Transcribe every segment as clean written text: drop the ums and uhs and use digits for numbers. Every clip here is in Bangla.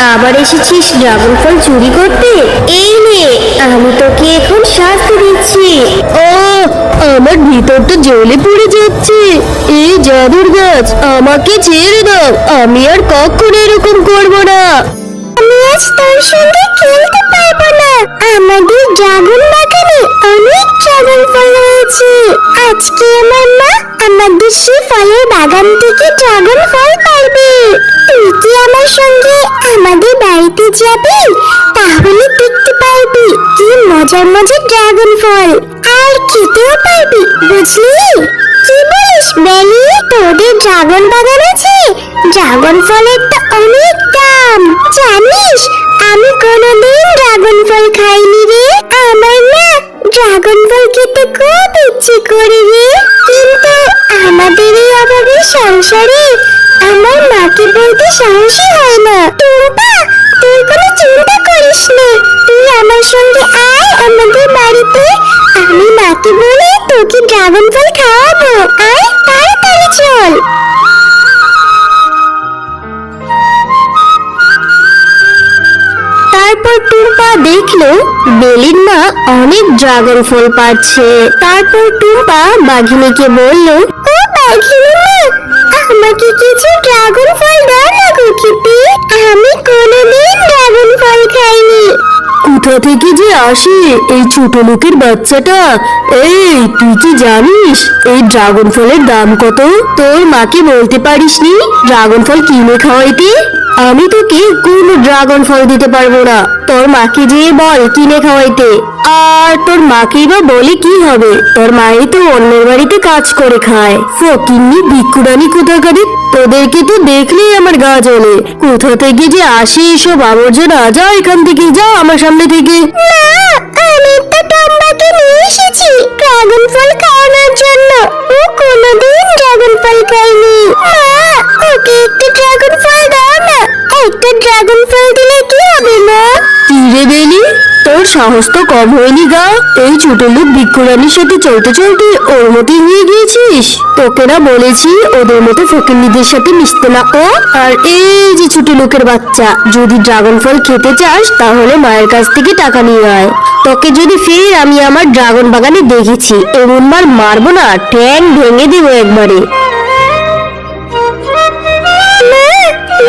আবার এসেছিস ড্রাগন ফল চুরি করতে? এই নে, আমি তোকে এখন শাস্তি দিচ্ছি। ও, আমার ভিতরটা জ্বলে পড়ে যাচ্ছে। এই জাদুর গাছ, আমাকে ছেড়ে দাও। আমি আর কখনো এরকম করব না। আমি আজ তোর সঙ্গে খেলতে পারবো না। আমাদের ড্রাগন বাগানে অনেক ড্রাগন ফল রয়েছে। আজকে আমার মা আমাদের সেই ফলের বাগান থেকে ড্রাগন ফল পারবে। তুই কি আমার সঙ্গে আমাদের বাড়িতে যাবি? তাহলে দেখতে পারবি কি মজার মজার ড্রাগন ফল, আর খেতেও পারবি, বুঝলি? কি বলিস বেলি, তোদের ড্রাগন বাগান আছে? ড্রাগন ফলের তো অনেক দাম, জানিস? আমি কোনোদিন ড্রাগন ফল খাইনি রে। আমার না ড্রাগন ফল খেতে খুব ইচ্ছে করে রে, কিন্তু আমাদের এই অভাবের সংসারে আমার মাকে বলতে সাহসই হয় না। টুম্পা, তুই কোনো চিন্তা করিস না, তুই আমার সঙ্গে আয় আমাদের বাড়িতে। আমি মাকে বলে তোকে ড্রাগন ফল খাওয়াবো। আয়, তাড়াতাড়ি চল। তারপর টুম্পা দেখলো বেলির মা অনেক ড্রাগন ফল পাচ্ছে। তারপর টুম্পা বাঘিনীকে বলল, ও বাঘিনী মা, আমাকে কিছু ড্রাগন ফল দাও না গো খেতে। আমি কোনোদিন ড্রাগন ফল খাইনি। কোথা থেকে যে আসে এই ছোট লোকের বাচ্চাটা? এই, তুই কি জানিস এই ড্রাগন ফলের দাম কত? তোর মাকে বলতে পারিসনি ড্রাগন ফল কিনে খাওয়াইতে? আমি তোকে কোনো ড্রাগন ফল দিতে পারবো না। তোর মাকে যেয়ে বল কিনে খাওয়াইতে। আর তোর মাকেই বা বলে কি হবে? তোর মাই তো অন্যের বাড়িতে কাজ করে খায়। ফকিন্নি ভিক্ষুরানি কোথাকারে, তোদেরকে তো দেখলেই আমার গা জ্বলে। কোথা থেকে যে আসে এসব আবর্জনা! যা এখান থেকে, যা আমার সামনে থেকে। না, আমি তো টুম্পাকে নিয়ে এসেছি ড্রাগন ফল খাওয়ানোর জন্য। ও কোনোদিন ড্রাগন ফল খায়নি। মা, ওকে একটা ড্রাগন ফল দাও না। একটা ড্রাগন ফল দিলে কি হবে মা? কি রে বেলি, তোর সাহস তো কম হয়নি গা। এই ছোট লোক ভিক্ষুরানির সাথে চলতে চলতে ওর মতোই হয়ে গিয়েছিস। তোকে না বলেছি ওদের মতো ফকিন্নিদের সাথে মিশতে না। ও আর এই যে ছোট লোকের বাচ্চা, যদি ড্রাগন ফল খেতে চাস তাহলে মায়ের কাছ থেকে টাকা নিয়ে আয়। তোকে যদি ফের আমি আমার ড্রাগন বাগানে দেখেছি, এমন মার মারবো না, ঠ্যাং ভেঙে দেবো একবারে।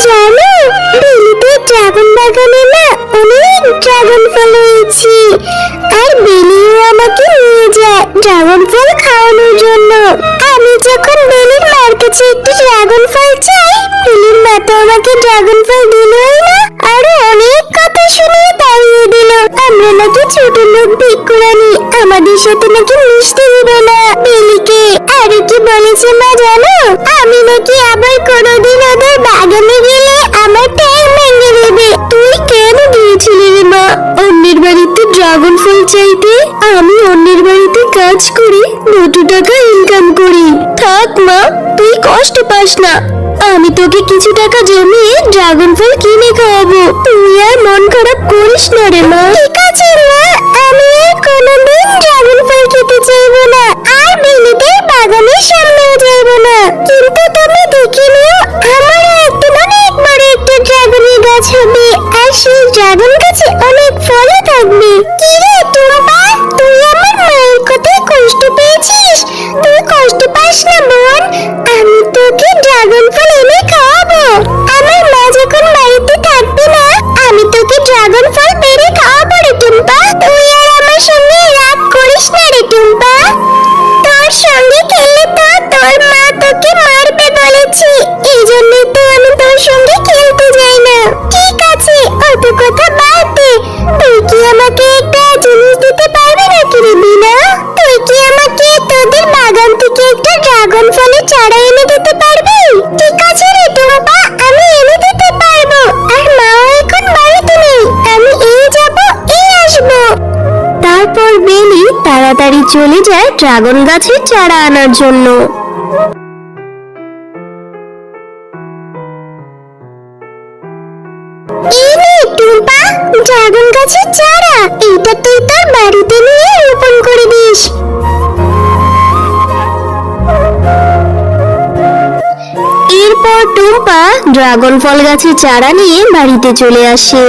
জানো, বেলিতে ড্রাগন বাগানে না অনেক ড্রাগন ফল হয়েছে, আর বেলিও আমাকে নিয়ে যায় ড্রাগন ফল খাওয়ানোর জন্য। আমি যখন বেলির মার কাছে একটি ড্রাগন ফল চাই, বেলির মা তো আমাকে ড্রাগন ফল দিলই না, আরো অনেক কথা শুনিয়ে তাড়িয়ে দিল। আমরা নাকি ছোট লোক ভিক্ষুরানি, আমাদের সাথে নাকি মিশতে দিবে না বেলিকে। আর কি বলেছে মা জানো? আমি নাকি আবার কোনোদিন ওদের বাগানে গেলে আমার ঠ্যাং ভেঙে দেবে। তুই কেন গিয়েছিলি রে মা অন্যের বাড়িতে ড্রাগন ফল চাইতে? আমি অন্যের বাড়িতে কাজ করি, 2 টাকা ইনকাম করি। থাক মা, তুই কষ্ট পাস না। আমি তোকে কিছু টাকা জমিয়ে ড্রাগন ফল কিনে খাওয়াবো। তুই আর মন খারাপ করিস না রে মা। ঠিক আছে মা, আমি আর কোনোদিন ড্রাগন ফল খেতে চাইবো না, আর বেলিদের বাগানের সামনেও যাইবো না। কিন্তু তুমি দেখে নিও, আমারও একদিন অনেক বড় একটা ড্রাগনের গাছ হবে, আর সেই ড্রাগন গাছে অনেক ফলও থাকবে। কি রে টুম্পা, তুই আমার মায়ের কথায় কষ্ট পেয়েছিস? তুই কষ্ট পাস না বোন, আমি তোকে ড্রাগন ফল এনে খাওয়াবো। আমার মা যখন বাড়িতে থাকবে না, আমি তোকে ড্রাগন ফল পেড়ে খাওয়াবো রে টুম্পা। তুই আর আমার সঙ্গে রাগ করিস না রে টুম্পা। তোর সঙ্গে খেললে তো তোর মা তোকে মারবে বলেছে, এই জন্যই তো আমি তোর সঙ্গে খেলতে যাই না। ঠিক আছে, অত কথা বাদ দে। তুই কি আমাকে একটা জিনিস দিতে পারবি নাকি রে বিনা? তুই কি আমাকে তোদের বাগান থেকে একটা ড্রাগন ফলের চারা এনে দিতে পারবি? ঠিক আছে রে টুম্পা, আমি এনে দিতে পারবো। আর মাও এখন বাড়িতে নেই, আমি এই যাব এই আসবো। তারপর বেলি তাড়াতাড়ি চলে যায় ড্রাগন গাছের চারা আনার জন্য। এই নে টুম্পা, ড্রাগন গাছের চারা। এইটা তুই তোর বাড়িতে নিয়ে রোপণ করে দিস। এরপর টুম্পা ড্রাগন ফল গাছের চারা নিয়ে বাড়িতে চলে আসে।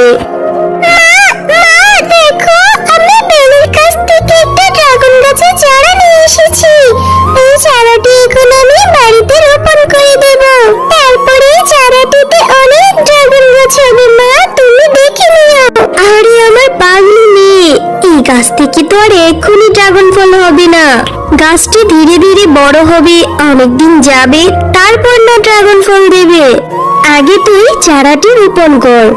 দেখো, আমি বেলের কাছ থেকে একটা ড্রাগন গাছের চারা নিয়ে এসেছি। এই চারাটি এখন আমি বাড়িতে রোপণ করে দেব। তারপরে এই চারাটিতে অনেক ড্রাগন গাছ হবে। মা, তুমি দেখে নিও। আরে আমার পাগলি মেয়ে, এই গাছ থেকে তো আর এক্ষুনি ড্রাগন ফল হবে না। গাছটি ধীরে ধীরে বড় হবে, অনেকদিন যাবে, তারপর না ড্রাগন ফল দেবে। আগে তুই চারাটি রোপণ কর।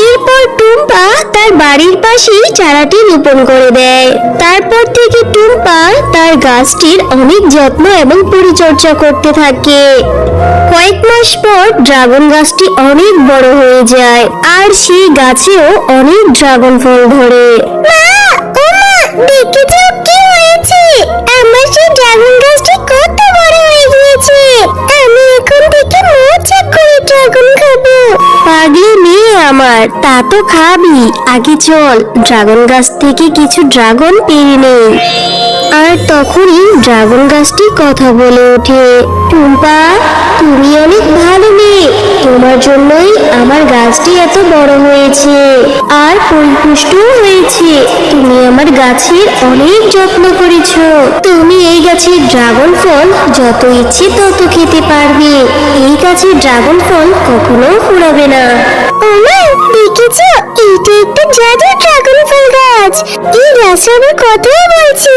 এরপর টুম্পা তার বাড়ির পাশেই চারাটি রোপণ করে দেয়। তারপর থেকে টুম্পা তার গাছটির অনেক যত্ন এবং পরিচর্যা করতে থাকে। কয়েক মাস পর ড্রাগন গাছটি অনেক বড় হয়ে যায়, আর সেই গাছেও অনেক ড্রাগন ফল ধরে। দেখে যাও কি হয়েছে। আমার সেই ড্রাগন গাছটি কত বড় হয়ে গিয়েছে। আমি এখন থেকে মজা করে ড্রাগন খাবো। পাগলি মেয়ে আমার, তা তো খাবি, আগে চল ড্রাগন গাছ থেকে কিছু ড্রাগন পেরে নেই। আর তখনই ড্রাগন গাছটি কথা বলে ওঠে, টুম্পা, তুমি অনেক ভালো মেয়ে, তোমার জন্যই আমার গাছটি এত বড় হয়েছে আর পরিপুষ্টও হয়েছে। তুমি আমার গাছের অনেক যত্ন করেছো। তুমি এই গাছের ড্রাগন ফল যত ইচ্ছে তত খেতে পারবে। এই গাছের ড্রাগন ফল কখনো ফুরাবে না। ওমা, দেখেছো, এইটা একটা জাদুর ড্রাগন ফল গাছ। এই গাছ আমার কথাই বলছে।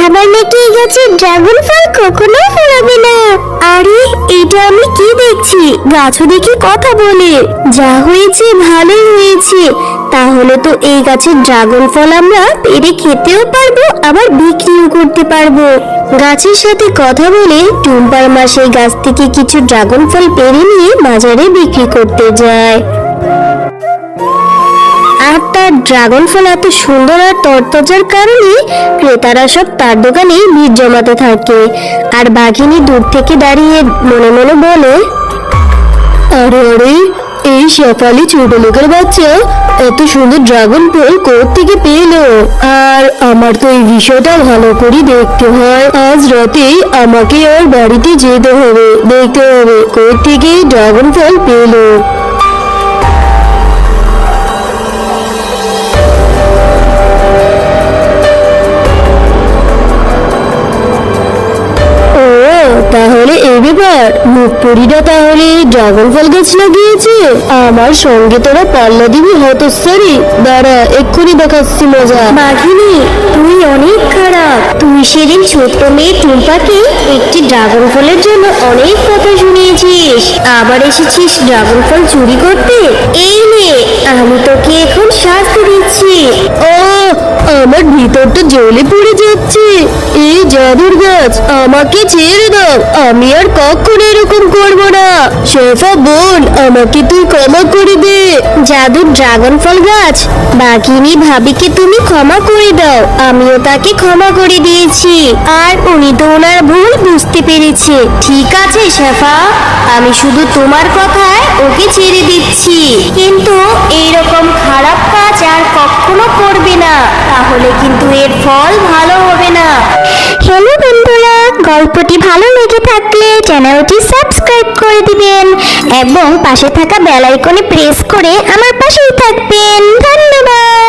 আবার নাকি এই গাছের ড্রাগন ফল কখনো ফুরাবে না। আরে, এটা আমি কি দেখছি? গাছও দেখি কথা বলে। যা হয়েছে ভালোই হয়েছে। তাহলে তো এই গাছের ড্রাগন ফল আমরা পেরে খেতেও পারবো, আবার বিক্রিও করতে পারবো। গাছের সাথে কথা বলে টুম্পার মা সেই গাছ থেকে কিছু ড্রাগন ফল পেরে নিয়ে বাজারে বিক্রি করতে যায়। আর তার ড্রাগন ফল এত সুন্দর আর তরতাজার কারণে ক্রেতারা সব তার দোকানে ভিড় জমাতে থাকে। আর বাঘিনী দূর থেকে দাঁড়িয়ে মনে মনে বলে, আরে আরে, এই শেফালি ছোট লোকের বাচ্চা এত সুন্দর ড্রাগন ফল কোত্থেকে পেলো? আর আমার তো এই বিষয়টা ভালো করে দেখতে হয়। আজ রাতেই আমাকে আর বাড়িতে যেতে হবে, দেখতে হবে কোত্থেকে ড্রাগন ফল পেলো। তাহলে এই ব্যাপার, মুখপুরীরা তাহলে ড্রাগন ফল গাছ লাগিয়েছে। আমার সঙ্গে তোরা পাল্লা দিবি হতচ্ছাড়ি। দাঁড়া, এক্ষুনি দেখাচ্ছি মজা। বাঘিনী, তুই অনেক খারাপ। তুই সেদিন ছোট্ট মেয়ে টুম্পাকে একটি ড্রাগন ফলের জন্য অনেক কথা শুনিয়েছিস, আবার এসেছিস ড্রাগন ফল চুরি করতে। এই নে, আমি তোকে এখন শাস্তি দিচ্ছি। ও, আমার ভিতরটা জ্বলে পড়ে যাচ্ছে। এই জাদুর গাছ, আমাকে ছেড়ে দাও, আমি আর কখনো এরকম করবো না। শেফা বোন, আমাকে তুই ক্ষমা করে দে। জাদুর ড্রাগন ফল গাছ, বাঘিনী ভাবিকে তুমি ক্ষমা করে দাও। আমিও তাকে ক্ষমা করে দিয়েছি, আর উনি তো ওনার ভুল বুঝতে পেরেছে। ঠিক আছে শেফা, আমি শুধু তোমার কথায় ওকে ছেড়ে দিচ্ছি, কিন্তু এইরকম খারাপ কাজ আর কখনো করবে না, তাহলে কিন্তু এর ফল ভালো হবে না। হ্যালো বন্ধুরা, গল্পটি ভালো লেগে থাকলে চ্যানেলটি সাবস্ক্রাইব করে দিবেন এবং পাশে থাকা বেল আইকনে প্রেস করে আমার পাশেই থাকবেন। ধন্যবাদ।